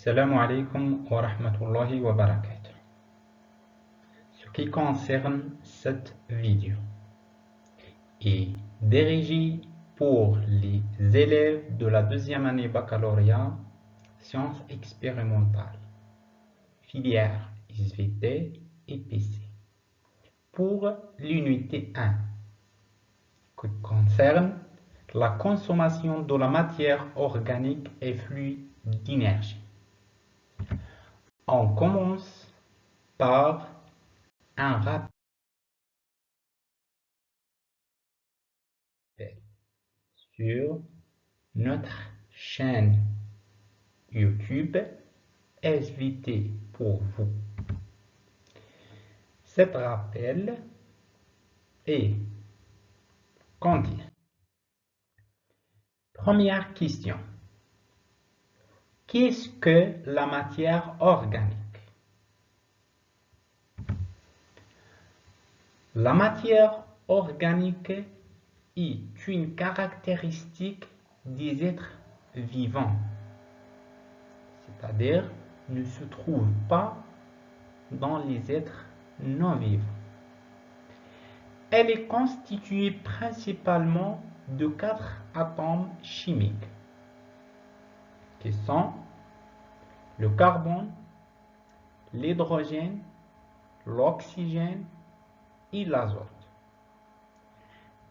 Assalamu alaikum wa rahmatullahi wa barakatuh. Ce qui concerne cette vidéo est dirigé pour les élèves de la deuxième année baccalauréat sciences expérimentales, filière SVT et PC, pour l'unité 1 qui concerne la consommation de la matière organique et fluide d'énergie. On commence par un rappel sur notre chaîne YouTube SVT pour vous. Cet rappel est contient. Première question. Qu'est-ce que la matière organique? La matière organique est une caractéristique des êtres vivants, c'est-à-dire ne se trouve pas dans les êtres non vivants. Elle est constituée principalement de 4 atomes chimiques qui sont le carbone, l'hydrogène, l'oxygène et l'azote.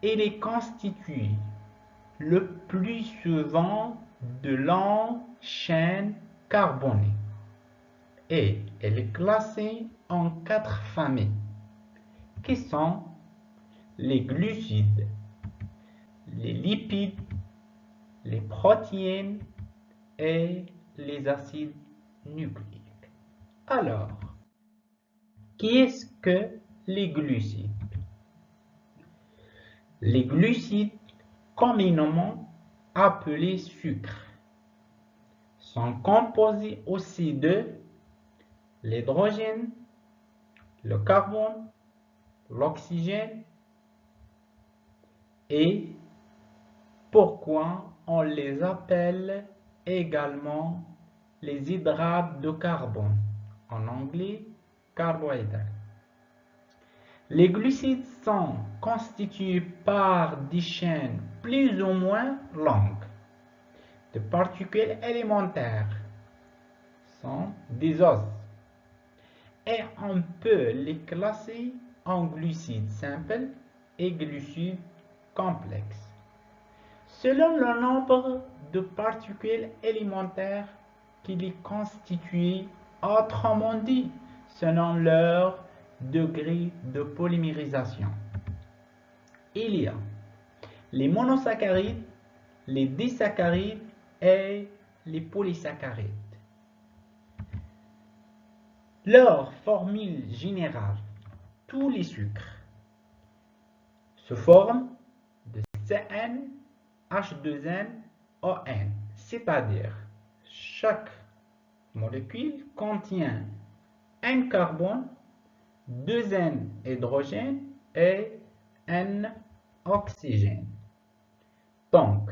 Elle est constituée le plus souvent de longues chaînes carbonées et elle est classée en 4 familles qui sont les glucides, les lipides, les protéines et les acides nucléiques. Alors, qu'est-ce que les glucides? Les glucides, communément appelés sucres, sont composés aussi de l'hydrogène, le carbone, l'oxygène et pourquoi on les appelle également les hydrates de carbone, en anglais carbohydrates. Les glucides sont constitués par des chaînes plus ou moins longues de particules élémentaires, sont des os, et on peut les classer en glucides simples et glucides complexes, selon le nombre de particules élémentaires qui les constituent, autrement dit, selon leur degré de polymérisation. Il y a les monosaccharides, les disaccharides et les polysaccharides. Leur formule générale, tous les sucres se forment de CN, H2N, ON, c'est-à-dire chaque molécule contient un carbone, 2 N hydrogène et N oxygène. Donc,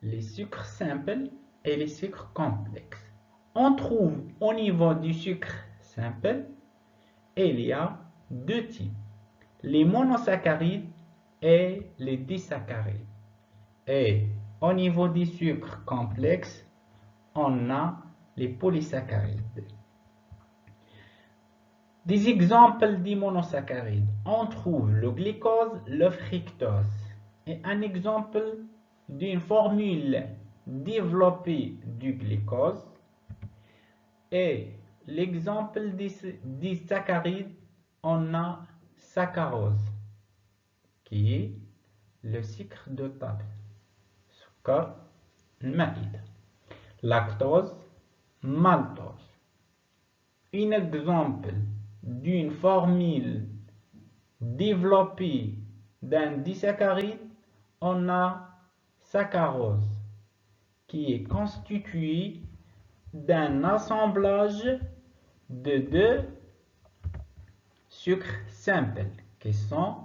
les sucres simples et les sucres complexes. On trouve au niveau du sucre simple, il y a 2 types, les monosaccharides et les disaccharides. Et au niveau des sucres complexes, on a les polysaccharides. Des exemples des monosaccharides, on trouve le glucose, le fructose. Et un exemple d'une formule développée du glucose. Et l'exemple des saccharides, on a saccharose, qui est le sucre de table, sucre maïd, lactose, maltose. Un exemple d'une formule développée d'un disaccharide, on a saccharose, qui est constituée d'un assemblage de 2 sucres simples qui sont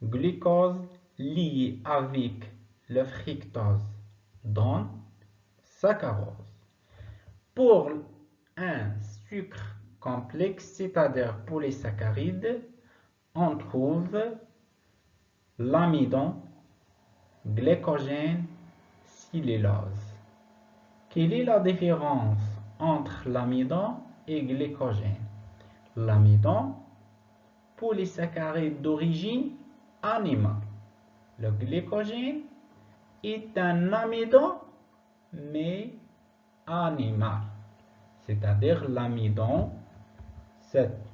glucose lié avec le fructose, donc saccharose. Pour un sucre complexe, c'est-à-dire polysaccharide, on trouve l'amidon, glycogène, cellulose. Quelle est la différence entre l'amidon et glycogène? L'amidon, polysaccharide d'origine animale. Le glycogène est un amidon, mais animal. C'est-à-dire l'amidon, cette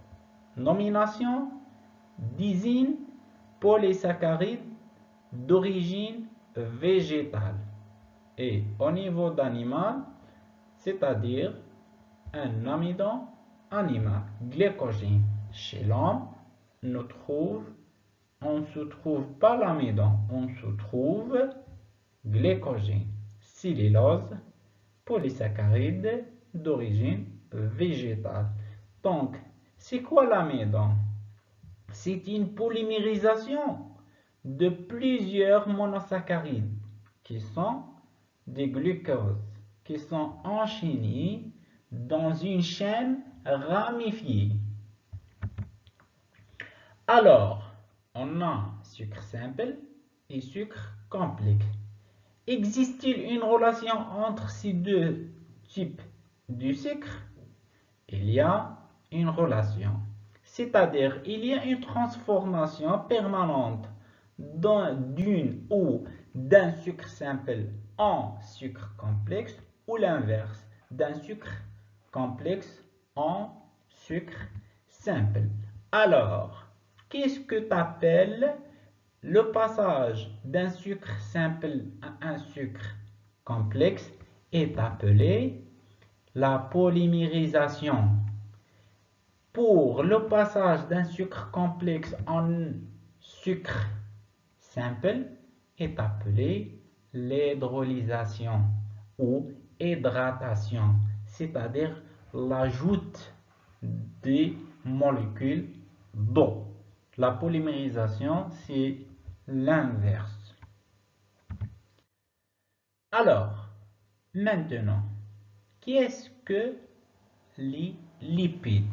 nomination désigne polysaccharide d'origine végétale. Et au niveau d'animal, c'est-à-dire un amidon animal, glycogène. Chez l'homme, on ne se trouve pas l'amidon, on se trouve glycogène, cellulose, polysaccharide d'origine végétale. Donc, c'est quoi l'amidon? C'est une polymérisation de plusieurs monosaccharides qui sont des glucoses, qui sont enchaînés dans une chaîne ramifiée. Alors, on a sucre simple et sucre complexe. Existe-t-il une relation entre ces deux types de sucre? Il y a une relation. C'est-à-dire, il y a une transformation permanente d'une ou d'un sucre simple en sucre complexe ou l'inverse, d'un sucre complexe en sucre simple. Alors, qu'est-ce que tu appelles le passage d'un sucre simple à un sucre complexe est appelé la polymérisation. Pour le passage d'un sucre complexe en sucre simple est appelé l'hydrolysation ou hydratation, c'est-à-dire l'ajout des molécules d'eau. La polymérisation, c'est l'inverse. Alors, maintenant, qu'est-ce que les lipides,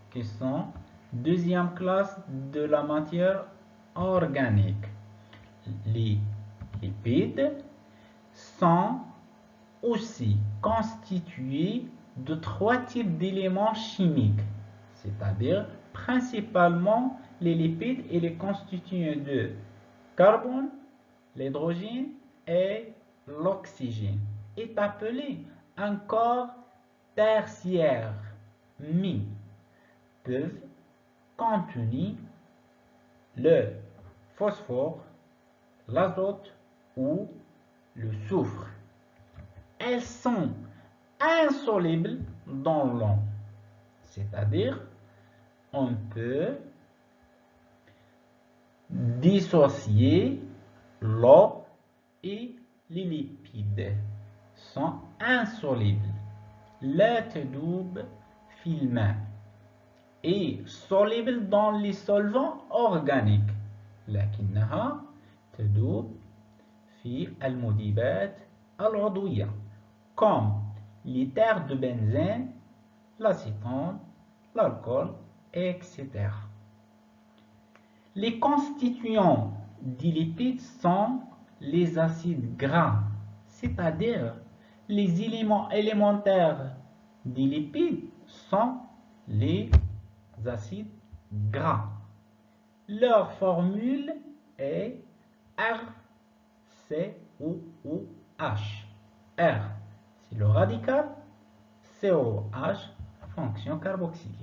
qui sont deuxième classe de la matière organique? Les lipides sont aussi constitués de trois types d'éléments chimiques, c'est-à-dire principalement les lipides et les constitués de carbone, l'hydrogène et l'oxygène, est appelé un corps tertiaire, mais peuvent contenir le phosphore, l'azote ou le soufre. Elles sont insolubles dans l'eau, c'est-à-dire on peut dissocier l'eau et les lipides sont insolubles. La تذوب في الماء est soluble dans les solvants organiques لكنها تذوب في المذيبات العضوية comme l'éther de benzène, l'acétone, l'alcool, etc. Les constituants des lipides sont les acides gras, c'est-à-dire les éléments élémentaires des lipides sont les acides gras. Leur formule est RCOOH. R, c'est le radical, COH, fonction carboxylique.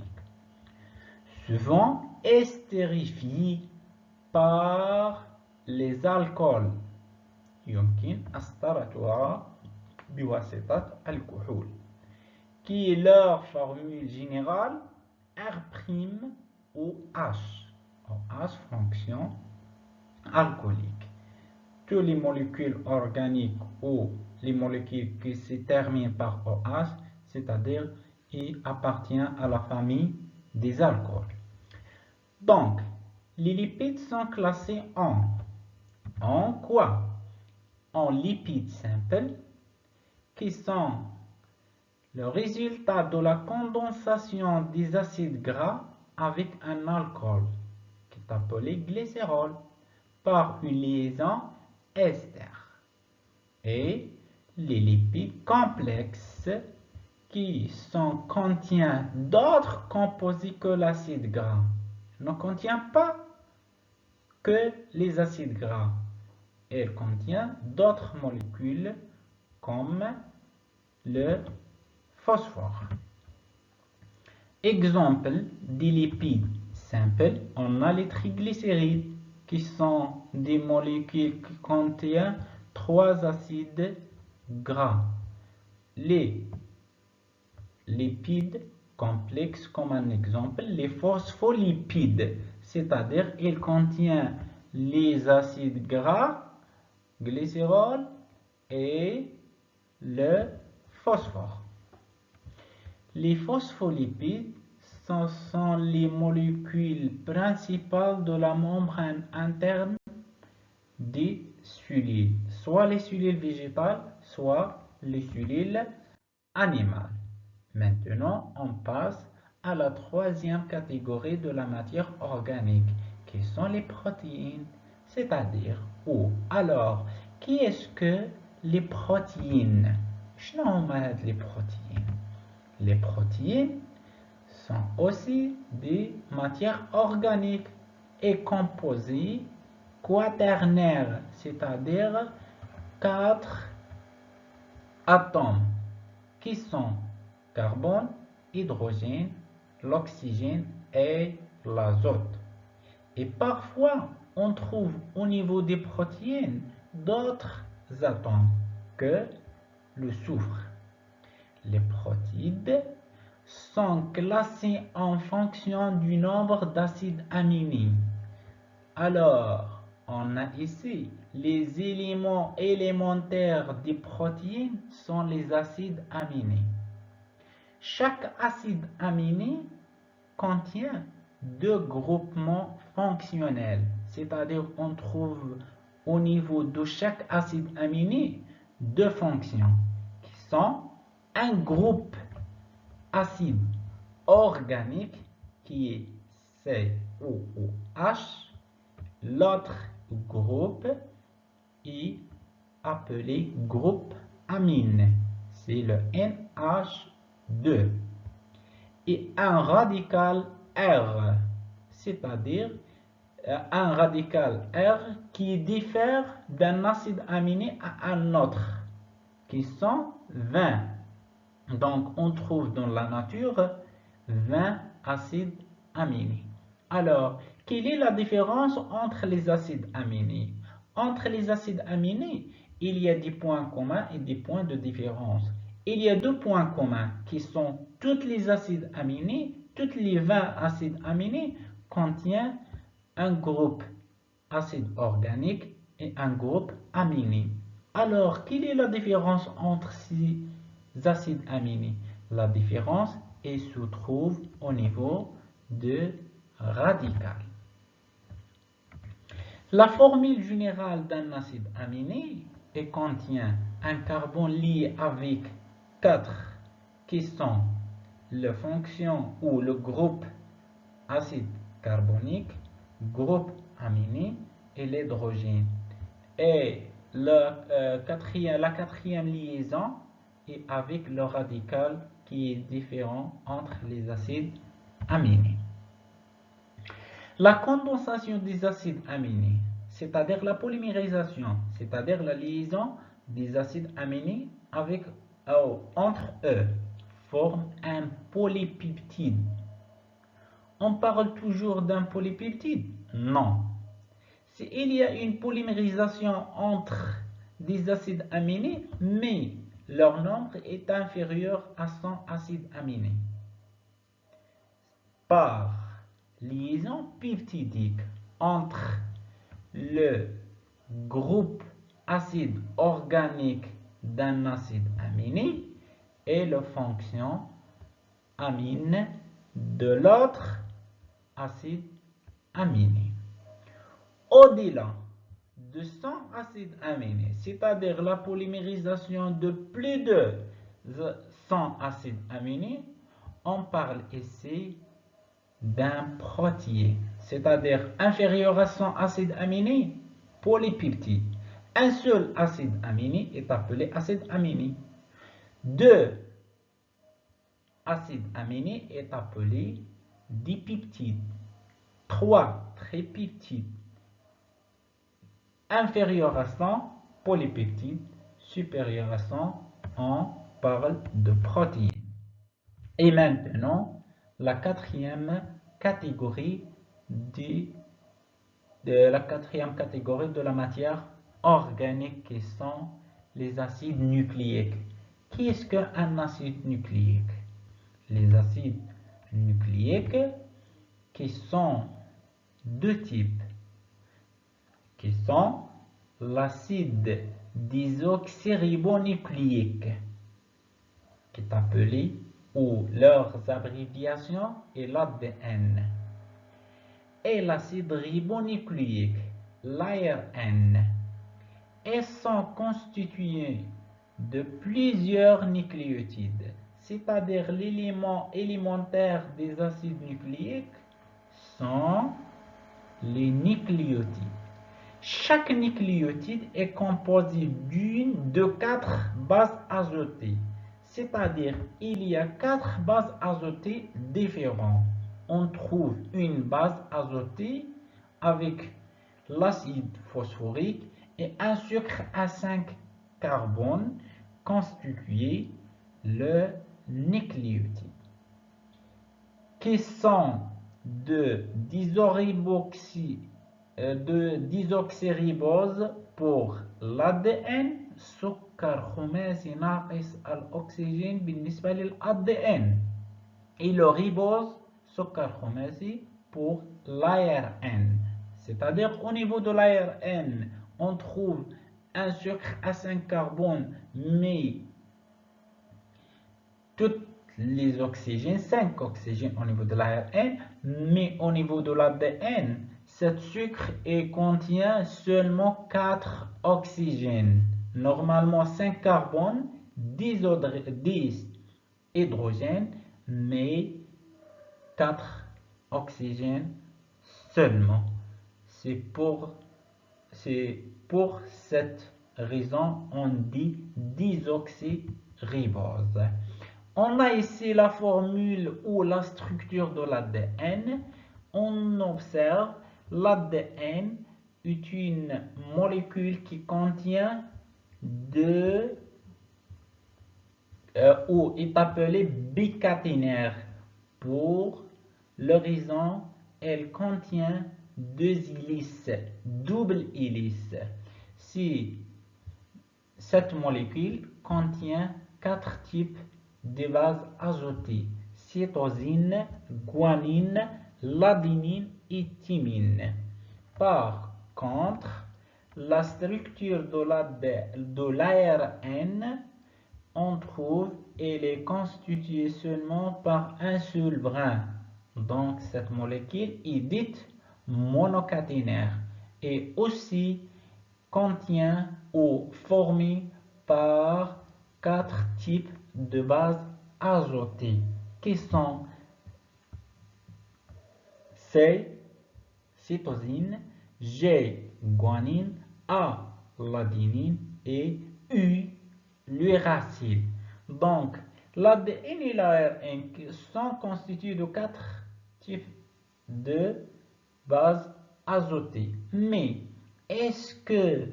Souvent estérifié par les alcools. يمكن أسطرتها بواسطة الكحول qui est leur formule générale R'OH. OH fonction alcoolique. Toutes les molécules organiques ou les molécules qui se terminent par OH, c'est-à-dire qui appartiennent à la famille des alcools. Donc, les lipides sont classés en quoi? En lipides simples, qui sont Le résultat de la condensation des acides gras avec un alcool, qui est appelé glycérol, par une liaison ester, et les lipides complexes qui contiennent d'autres composés que l'acide gras. Ne contient pas que les acides gras. Elle contient d'autres molécules comme le phosphore. Exemple des lipides simples, on a les triglycérides qui sont des molécules qui contiennent 3 acides gras. Les lipides complexes, comme un exemple, les phospholipides, c'est-à-dire ils contiennent les acides gras, glycérol et le phosphore. Les phospholipides sont les molécules principales de la membrane interne des cellules, soit les cellules végétales, soit les cellules animales. Maintenant, on passe à la troisième catégorie de la matière organique, qui sont les protéines, c'est-à-dire, alors, qui est-ce que les protéines? شنو هما les protéines? Les protéines sont aussi des matières organiques et composées quaternaires, c'est-à-dire 4 atomes qui sont carbone, hydrogène, l'oxygène et l'azote. Et parfois, on trouve au niveau des protéines d'autres atomes que le soufre. Les protéines sont classées en fonction du nombre d'acides aminés. Alors, on a ici les éléments élémentaires des protéines sont les acides aminés. Chaque acide aminé contient 2 groupements fonctionnels, c'est-à-dire on trouve au niveau de chaque acide aminé 2 fonctions qui sont un groupe acide organique qui est COOH, l'autre groupe est appelé groupe amine, c'est le NH2, et un radical R, c'est-à-dire un radical R qui diffère d'un acide aminé à un autre, qui sont 20. Donc, on trouve dans la nature 20 acides aminés. Alors, quelle est la différence entre les acides aminés? Entre les acides aminés, il y a des points communs et des points de différence. Il y a 2 points communs qui sont tous les acides aminés, tous les 20 acides aminés contiennent un groupe acide organique et un groupe aminé. Alors, quelle est la différence entre ces acides aminés? La différence se trouve au niveau de radical. La formule générale d'un acide aminé contient un carbone lié avec 4 qui sont la fonction ou le groupe acide carbonique, groupe aminé et l'hydrogène. Et la quatrième liaison est avec le radical qui est différent entre les acides aminés. La condensation des acides aminés, c'est-à-dire la polymérisation, c'est-à-dire la liaison des acides aminés entre eux, forme un polypeptide. On parle toujours d'un polypeptide? Non. Il y a une polymérisation entre des acides aminés, mais leur nombre est inférieur à 100 acides aminés. Par liaison peptidique entre le groupe acide organique d'un acide aminé et la fonction amine de l'autre acide aminé. Au-delà de 100 acides aminés, c'est-à-dire la polymérisation de plus de 100 acides aminés, on parle ici d'un protéine, c'est-à-dire inférieur à 100 acides aminés, polypeptide. Un seul acide aminé est appelé acide aminé. 2 acides aminés est appelé dipeptide. 3 tripeptide. Inférieur à 100, polypeptide. Supérieur à 100, on parle de protéines. Et maintenant, la quatrième catégorie de la matière organique qui sont les acides nucléiques. Qu'est-ce qu'un acide nucléique? Les acides nucléiques qui sont deux types, qui sont l'acide désoxyribonucléique, qui est appelé, ou leurs abréviations est l'ADN, et l'acide ribonucléique, l'ARN. Elles sont constituées de plusieurs nucléotides, c'est-à-dire l'élément élémentaire des acides nucléiques sont les nucléotides. Chaque nucléotide est composé de 4 bases azotées, c'est-à-dire il y a 4 bases azotées différentes. On trouve une base azotée avec l'acide phosphorique et un sucre à 5 carbone constitué le nucléotide, qui sont de désoxyribose pour l'ADN, سكر خماسي ناقص الأكسجين بالنسبة للADN, et le ribose سكر خماسي pour l'ARN. C'est-à-dire au niveau de l'ARN, on trouve un sucre à 5 carbone, mais toutes les oxygènes, 5 oxygènes au niveau de l'ARN, mais au niveau de l'ADN, ce sucre contient seulement 4 oxygènes. Normalement 5 carbone, 10 hydrogènes, mais 4 oxygènes seulement. C'est pour cette raison on dit désoxyribose. On a ici la formule ou la structure de l'ADN. On observe l'ADN est une molécule qui contient ou est appelée bicaténaire. Pour le raison, elle contient 2 hélices, double hélice. Si cette molécule contient 4 types de bases azotées, cytosine, guanine, l'adénine et thymine. Par contre, la structure de l'ARN, on trouve, elle est constituée seulement par un seul brin. Donc cette molécule est dite monocaténaire et aussi contient ou formée par 4 types de bases azotées qui sont C, cytosine, G, guanine, A, l'adénine et U, l'uracile. Donc, l'ADN et l'ARN sont constitués de 4 types de bases azotées. Mais est-ce que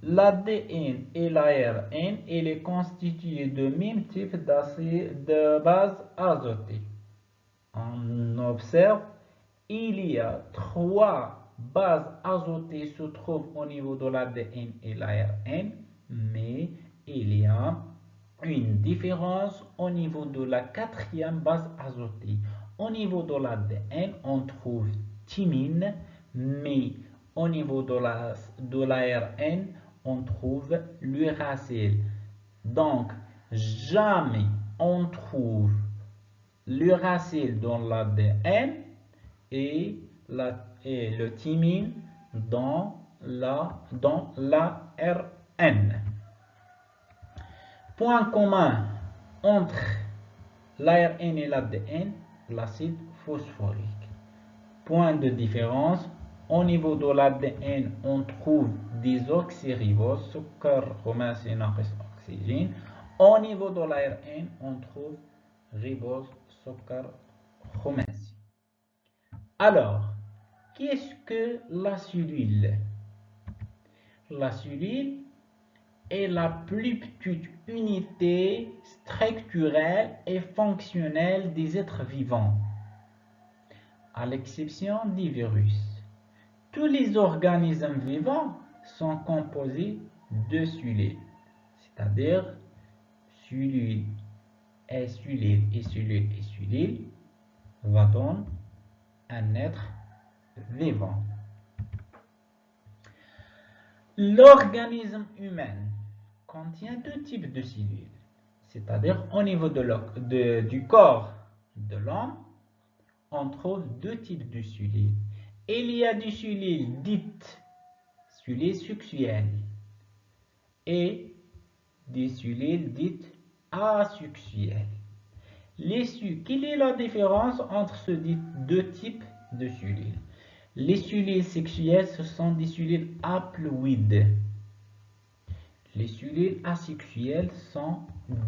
l'ADN et l'ARN est constitué de même type de bases azotées? On observe, il y a 3 bases azotées se trouvent au niveau de l'ADN et l'ARN, mais il y a une différence au niveau de la 4e base azotée. Au niveau de l'ADN, on trouve thymine, mais au niveau de l'ARN, on trouve l'uracile. Donc, jamais on trouve l'uracile dans l'ADN et le thymine dans l'ARN. Point commun entre l'ARN et l'ADN, l'acide phosphorique. Point de différence, au niveau de l'ADN, on trouve des oxyriboses, sucre خماسي ناقص oxygène. Au niveau de l'ARN, on trouve ribose, sucre خماسي. Alors, qu'est-ce que la cellule? La cellule est la plus petite unité structurelle et fonctionnelle des êtres vivants, à l'exception des virus. Tous les organismes vivants sont composés de cellules, c'est-à-dire cellules et cellules et cellules et cellules va donner un être vivant. L'organisme humain contient deux types de cellules, c'est-à-dire au niveau du corps de l'homme, on trouve deux types de cellules. Il y a des cellules dites cellules sexuelles et des cellules dites asexuelles. Quelle est la différence entre ces deux types de cellules? Les cellules sexuelles, ce sont des cellules haploïdes. Les cellules asexuelles sont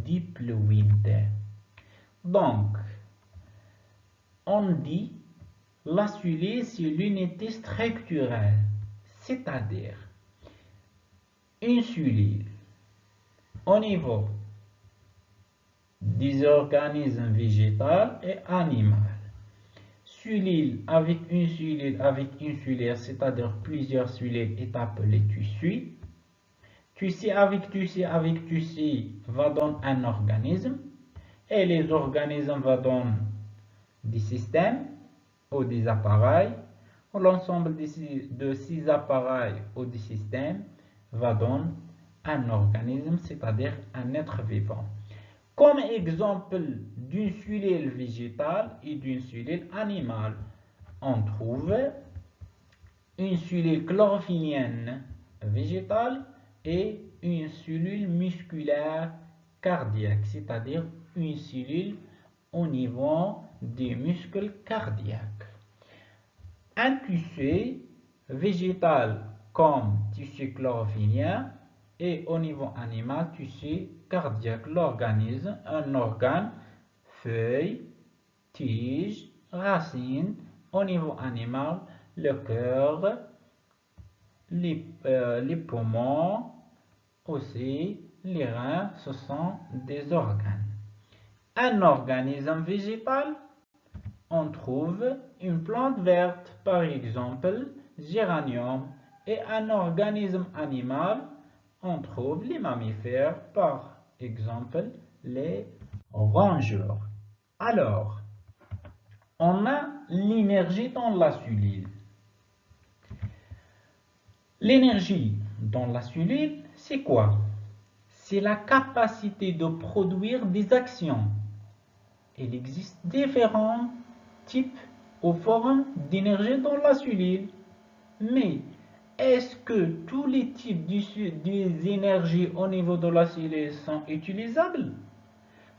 diploïdes. Donc, on dit la cellule, c'est l'unité structurelle, c'est-à-dire une cellule au niveau des organismes végétaux et animaux. Cellule avec une cellule, c'est-à-dire plusieurs cellules, est appelée tissu. Tissu avec tissu va donner un organisme, et les organismes vont donner des systèmes ou des appareils. L'ensemble de ces appareils ou des systèmes va donner un organisme, c'est-à-dire un être vivant. Comme exemple d'une cellule végétale et d'une cellule animale, on trouve une cellule chlorophyllienne végétale et une cellule musculaire cardiaque, c'est-à-dire une cellule au niveau des muscles cardiaques. Un tissu végétal comme tissu chlorophylien et au niveau animal, tissu cardiaque, l'organisme, un organe, feuille, tige, racine, au niveau animal, le cœur, les poumons, aussi les reins, ce sont des organes. Un organisme végétal, on trouve une plante verte, par exemple, géranium, et un organisme animal, on trouve les mammifères, par exemple, les rongeurs. Alors, on a l'énergie dans la cellule. L'énergie dans la cellule, c'est quoi? C'est la capacité de produire des actions. Il existe différents types ou formes d'énergie dans la cellule. Mais est-ce que tous les types des énergies au niveau de la cellule sont utilisables?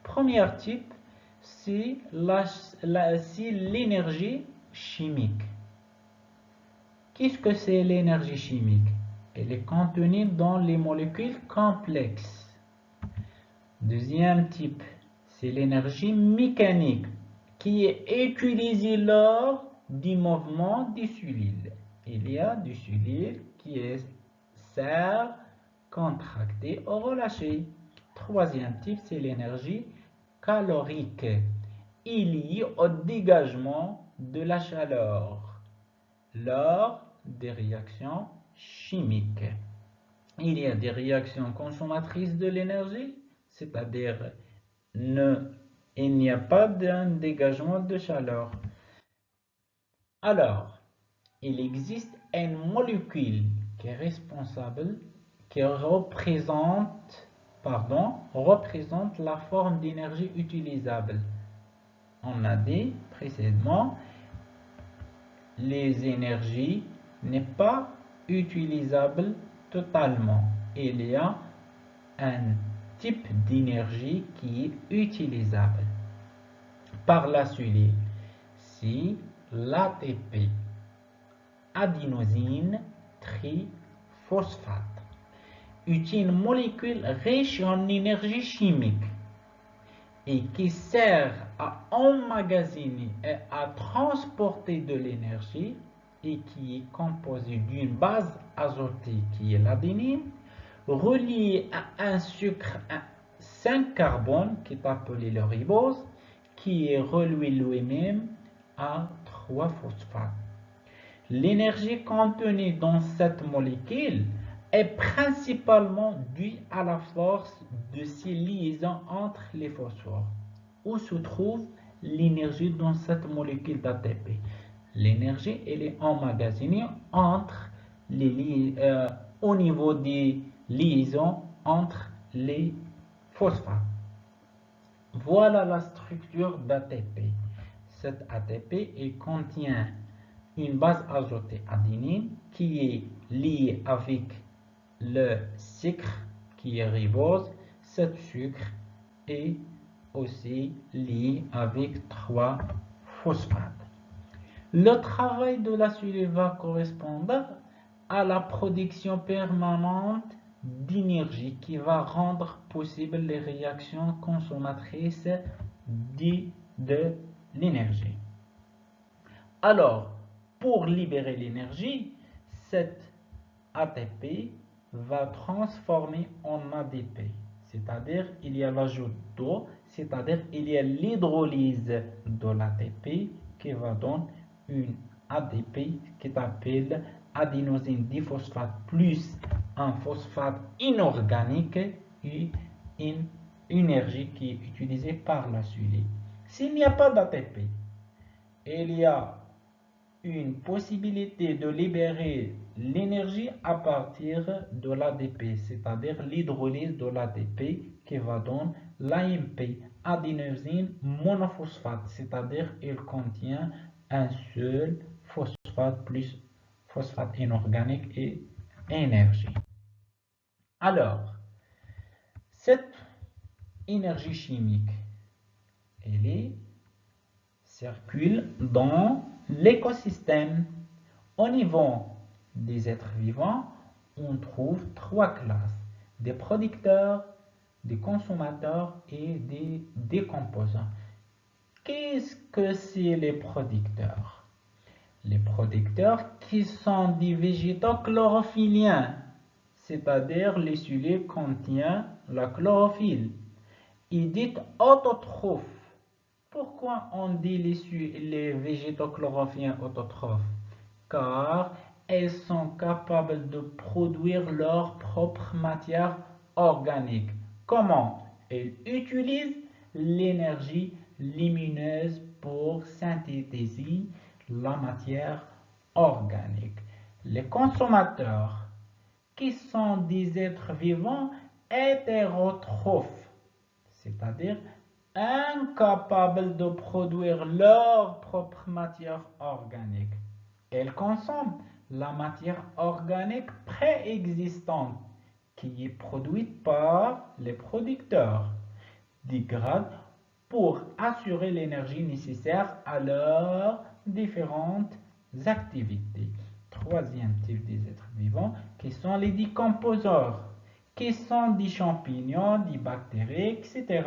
Premier type, c'est l'énergie chimique. Qu'est-ce que c'est l'énergie chimique? Elle est contenue dans les molécules complexes. Deuxième type, c'est l'énergie mécanique qui est utilisée lors du mouvement des cellules. Il y a des cellules qui servent contractées ou relâchées. Troisième type, c'est l'énergie calorique. Il y a au dégagement de la chaleur lors des réactions chimiques. Il y a des réactions consommatrices de l'énergie, c'est-à-dire il n'y a pas d'un dégagement de chaleur. Alors, il existe une molécule qui est responsable, qui représente la forme d'énergie utilisable. On a dit précédemment, les énergies n'est pas utilisable totalement. Il y a un type d'énergie qui est utilisable par la cellule. C'est l'ATP, adénosine triphosphate, est une molécule riche en énergie chimique et qui sert à emmagasiner et à transporter de l'énergie et qui est composée d'une base azotée qui est l'adénine, reliée à un sucre 5 carbone qui est appelé le ribose, qui est relié lui-même à 3 phosphates. L'énergie contenue dans cette molécule est principalement due à la force de ces liaisons entre les phosphores. Où se trouve l'énergie dans cette molécule d'ATP? L'énergie, elle est emmagasinée au niveau des liaisons entre les phosphates. Voilà la structure d'ATP. Cette ATP, elle contient une base azotée adénine qui est liée avec le sucre qui est ribose. Ce sucre est aussi lié avec 3 phosphates. Le travail de la cellule va correspondre à la production permanente d'énergie qui va rendre possible les réactions consommatrices de l'énergie. Alors, pour libérer l'énergie, cette ATP va transformer en ADP, c'est-à-dire il y a l'ajout d'eau, c'est-à-dire il y a l'hydrolyse de l'ATP qui va donner une ADP qui s'appelle adénosine diphosphate plus un phosphate inorganique et une énergie qui est utilisée par la cellule. S'il n'y a pas d'ATP, il y a une possibilité de libérer l'énergie à partir de l'ADP, c'est-à-dire l'hydrolyse de l'ADP qui va donner l'AMP, adénosine monophosphate, c'est-à-dire il contient un seul phosphate plus phosphate inorganique et énergie. Alors, cette énergie chimique, elle circule dans l'écosystème. Au niveau des êtres vivants, on trouve 3 classes: des producteurs, des consommateurs et des décomposants. Qu'est-ce que c'est les producteurs? Les producteurs qui sont des végétaux chlorophylliens, c'est-à-dire les cellules contiennent la chlorophylle, et dites autotrophes. Pourquoi on dit les végétaux chlorophylliens autotrophes? Car elles sont capables de produire leur propre matière organique. Comment? Elles utilisent l'énergie lumineuse pour synthétiser la matière organique. Les consommateurs, qui sont des êtres vivants hétérotrophes, c'est-à-dire incapables de produire leur propre matière organique. Elles consomment la matière organique préexistante qui est produite par les producteurs, dégradent pour assurer l'énergie nécessaire à leurs différentes activités. Troisième type des êtres vivants, qui sont les décomposeurs, qui sont des champignons, des bactéries, etc.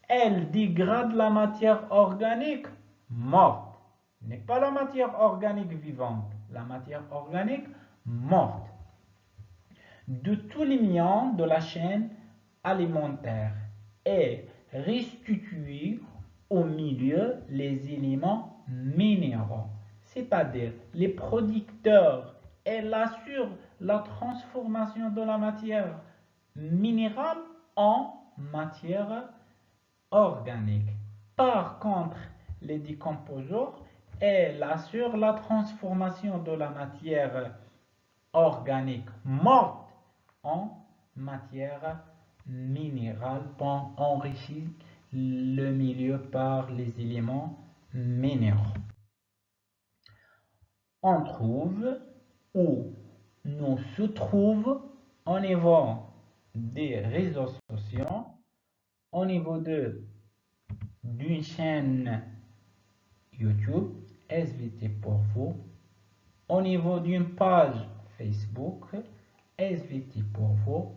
Elles dégradent la matière organique morte, n'est pas la matière organique vivante, la matière organique morte, de tous les liens de la chaîne alimentaire et restituer au milieu les éléments minéraux, c'est-à-dire les producteurs. Elle assure la transformation de la matière minérale en matière organique. Par contre, les décomposeurs, elles assurent la transformation de la matière organique morte en matière minérale pour enrichir le milieu par les éléments minéraux. On trouve où nous se trouvons au niveau des réseaux sociaux, au niveau d'une chaîne YouTube, SVT pour vous, au niveau d'une page Facebook, SVT pour vous,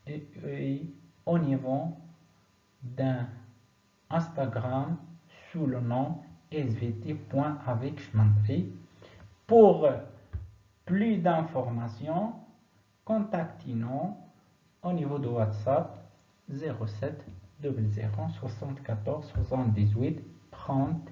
et au niveau d'un Instagram sous le nom svt.avecchmantri. Pour plus d'informations, contactez-nous au niveau de WhatsApp 07 00 74 78 30